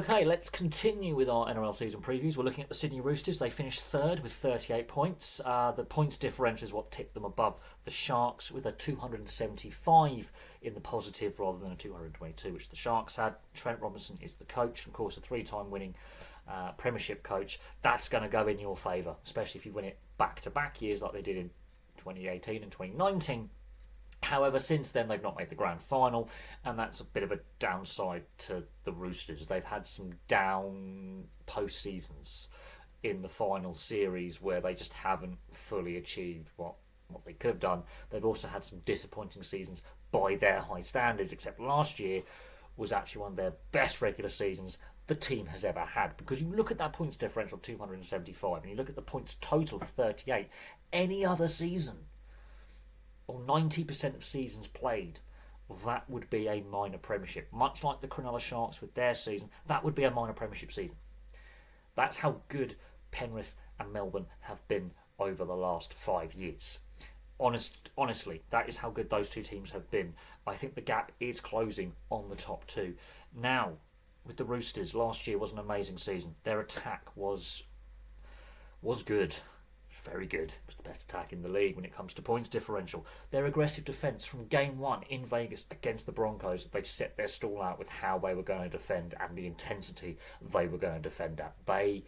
Okay, let's continue with our NRL season previews. We're looking at the Sydney Roosters. They finished third with 38 points. The points differential is what tipped them above the Sharks with a 275 in the positive rather than a 222, which the Sharks had. Trent Robinson is the coach, of course, a three-time winning Premiership coach. That's going to go in your favour, especially if you win it back-to-back years like they did in 2018 and 2019. However, since then they've not made the grand final, and that's a bit of a downside to the Roosters. They've had some down postseasons in the final series where they just haven't fully achieved what they could have done. They've also had some disappointing seasons by their high standards, except last year was actually one of their best regular seasons the team has ever had. Because you look at that points differential, 275, and you look at the points total, 38, any other season, or 90% of seasons played, that would be a minor premiership. Much like the Cronulla Sharks with their season, that would be a minor premiership season. That's how good Penrith and Melbourne have been over the last 5 years. Honestly, that is how good those two teams have been. I think the gap is closing on the top two. Now, with the Roosters, last year was an amazing season. Their attack was good. Very good. It was the best attack in the league when it comes to points differential. Their aggressive defence from game one in Vegas against the Broncos, they set their stall out with how they were going to defend and the intensity they were going to defend at. They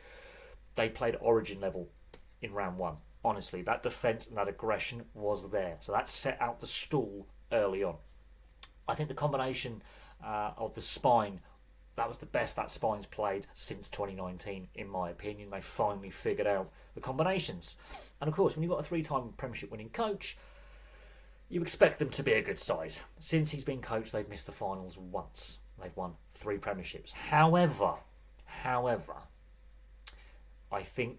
played Origin level in round one. Honestly, that defence and that aggression was there. So that set out the stall early on. I think the combination of the spine, that was the best that spine's played since 2019, in my opinion. They finally figured out the combinations. And of course, when you've got a three-time Premiership winning coach, you expect them to be a good side. Since he's been coach, they've missed the finals once. They've won 3 premierships. However, I think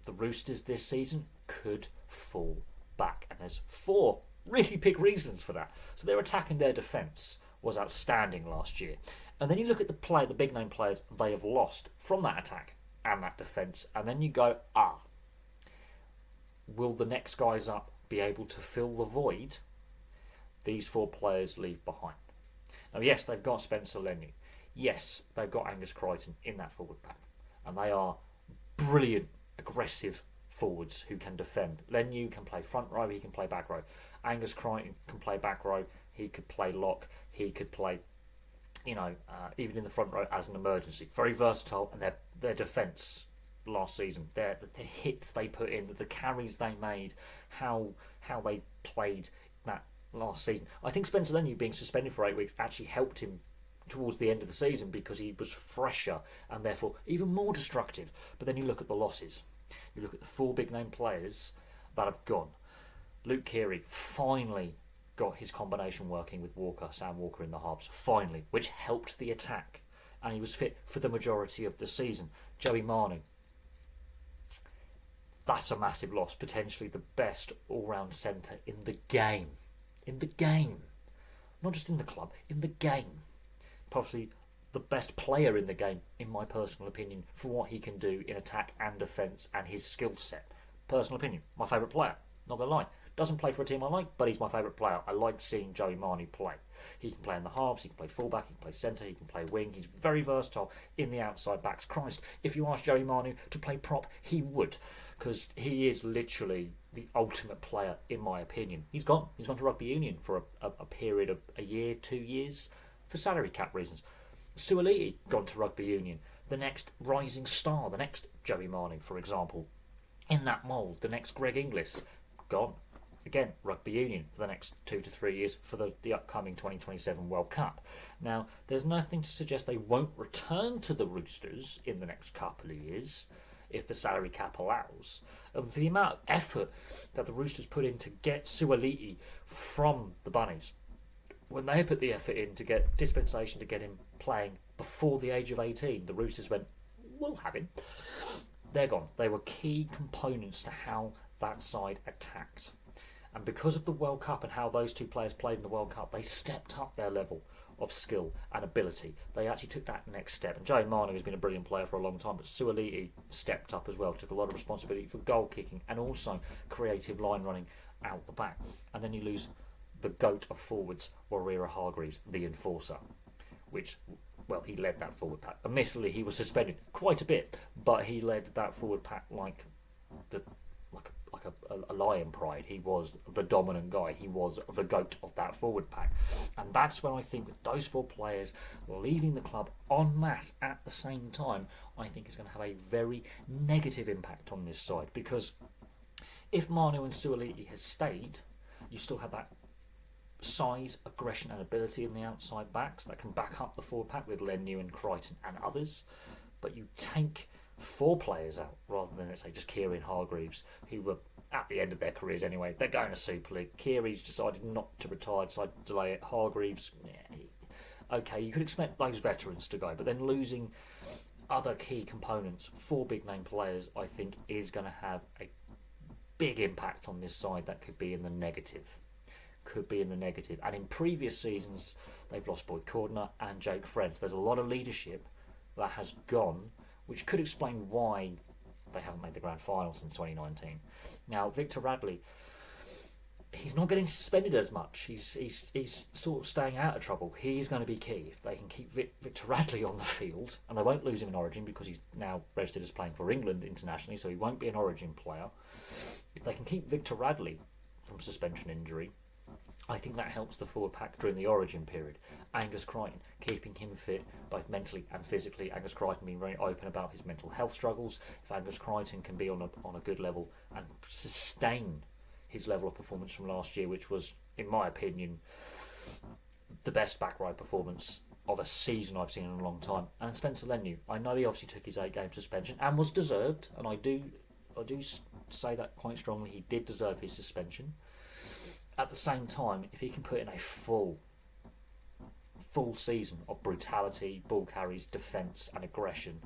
the Roosters this season could fall back. And there's 4 really big reasons for that. So their attack and their defence was outstanding last year. And then you look at the big name players they have lost from that attack and that defence, and then you go, will the next guys up be able to fill the void these 4 players leave behind? Now, yes, they've got Spencer Leniu. Yes, they've got Angus Crichton in that forward pack. And they are brilliant, aggressive forwards who can defend. Leniu can play front row, he can play back row. Angus Crichton can play back row, he could play lock, he could play even in the front row as an emergency. Very versatile, and their defence last season, the hits they put in, the carries they made, how they played that last season. I think Spencer Leniu being suspended for 8 weeks actually helped him towards the end of the season because he was fresher and therefore even more destructive. But then you look at the losses. You look at the 4 big name players that have gone. Luke Keary finally got his combination working with Sam Walker in the halves, finally, which helped the attack, and he was fit for the majority of the season. Joey Manu, that's a massive loss, potentially the best all-round centre in the game. Not just in the club, in the game. Possibly the best player in the game, in my personal opinion, for what he can do in attack and defence and his skill set. Personal opinion, my favourite player, not going to lie. Doesn't play for a team I like, but he's my favourite player. I like seeing Joey Manu play. He can play in the halves, he can play fullback, he can play centre, he can play wing. He's very versatile in the outside backs. Christ, if you asked Joey Manu to play prop, he would, because he is literally the ultimate player, in my opinion. He's gone to rugby union for a period of a year, 2 years, for salary cap reasons. Suaalii gone to rugby union. The next rising star, the next Joey Manu, for example, in that mould. The next Greg Inglis, gone. Again, rugby union for the next 2 to 3 years for the upcoming 2027 World Cup. Now, there's nothing to suggest they won't return to the Roosters in the next couple of years if the salary cap allows. And for the amount of effort that the Roosters put in to get Suaalii from the Bunnies, when they put the effort in to get dispensation to get him playing before the age of 18, the Roosters went, we'll have him. They're gone. They were key components to how that side attacked. And because of the World Cup and how those 2 players played in the World Cup, they stepped up their level of skill and ability. They actually took that next step. And Joey Manu has been a brilliant player for a long time, but Suaalii stepped up as well, took a lot of responsibility for goal kicking and also creative line running out the back. And then you lose the GOAT of forwards, Warrior Hargreaves, the enforcer, which well, he led that forward pack. Admittedly, he was suspended quite a bit, but he led that forward pack like a lion pride. He was the dominant guy. He was the goat of that forward pack. And that's when I think with those 4 players leaving the club en masse at the same time, I think it's going to have a very negative impact on this side. Because if Manu and Suoliti has stayed, you still have that size, aggression and ability in the outside backs that can back up the forward pack with Leniu and Crichton and others. But you take 4 players out rather than, let's say, just Kieran Hargreaves, who were at the end of their careers anyway. They're going to Super League. Kiri's decided not to retire, decided to delay it. Hargreaves, okay, you could expect those veterans to go, but then losing other key components, 4 big name players, I think is going to have a big impact on this side that could be in the negative. And in previous seasons, they've lost Boyd Cordner and Jake Friends. There's a lot of leadership that has gone, which could explain why they haven't made the grand final since 2019. Now, Victor Radley, he's not getting suspended as much. He's sort of staying out of trouble. He's going to be key. If they can keep Victor Radley on the field, and they won't lose him in Origin because he's now registered as playing for England internationally, so he won't be an Origin player. If they can keep Victor Radley from suspension injury, I think that helps the forward pack during the Origin period. Angus Crichton, keeping him fit both mentally and physically. Angus Crichton being very open about his mental health struggles. If Angus Crichton can be on a good level and sustain his level of performance from last year, which was, in my opinion, the best back row performance of a season I've seen in a long time. And Spencer Leniu, I know he obviously took his 8-game suspension and was deserved, and I do say that quite strongly. He did deserve his suspension. At the same time, if he can put in a full season of brutality, ball carries, defence and aggression,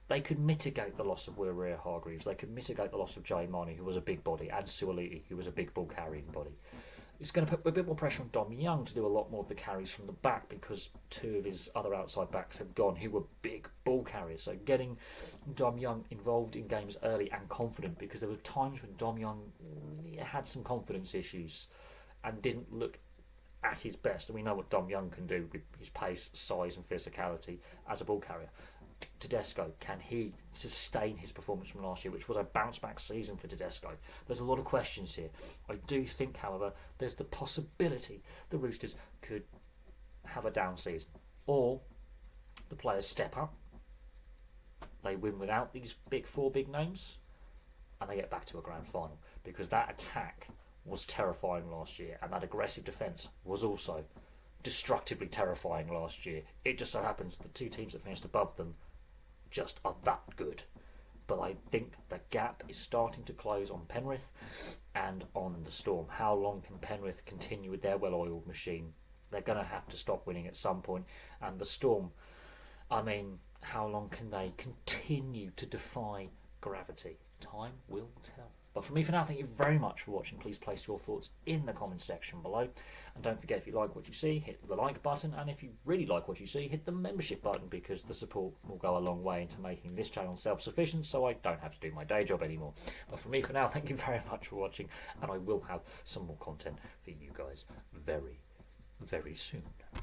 they could mitigate the loss of Waerea Hargreaves. They could mitigate the loss of Joey Manu, who was a big body, and Suoliti, who was a big ball carrying body. It's going to put a bit more pressure on Dom Young to do a lot more of the carries from the back, because 2 of his other outside backs have gone who were big ball carriers. So getting Dom Young involved in games early and confident, because there were times when Dom Young had some confidence issues and didn't look at his best. And we know what Dom Young can do with his pace, size and physicality as a ball carrier. Tedesco, can he sustain his performance from last year, which was a bounce-back season for Tedesco? There's a lot of questions here. I do think, however, there's the possibility the Roosters could have a down season. Or the players step up, they win without these 4 big names, and they get back to a grand final. Because that attack was terrifying last year, and that aggressive defence was also destructively terrifying last year. It just so happens the 2 teams that finished above them just are that good. But I think the gap is starting to close on Penrith and on the Storm. How long can Penrith continue with their well-oiled machine? They're going to have to stop winning at some point. And the Storm, I mean, how long can they continue to defy gravity? Time will tell. But for me for now, thank you very much for watching. Please place your thoughts in the comments section below. And don't forget, if you like what you see, hit the like button. And if you really like what you see, hit the membership button, because the support will go a long way into making this channel self-sufficient, so I don't have to do my day job anymore. But for me for now, thank you very much for watching. And I will have some more content for you guys very, very soon.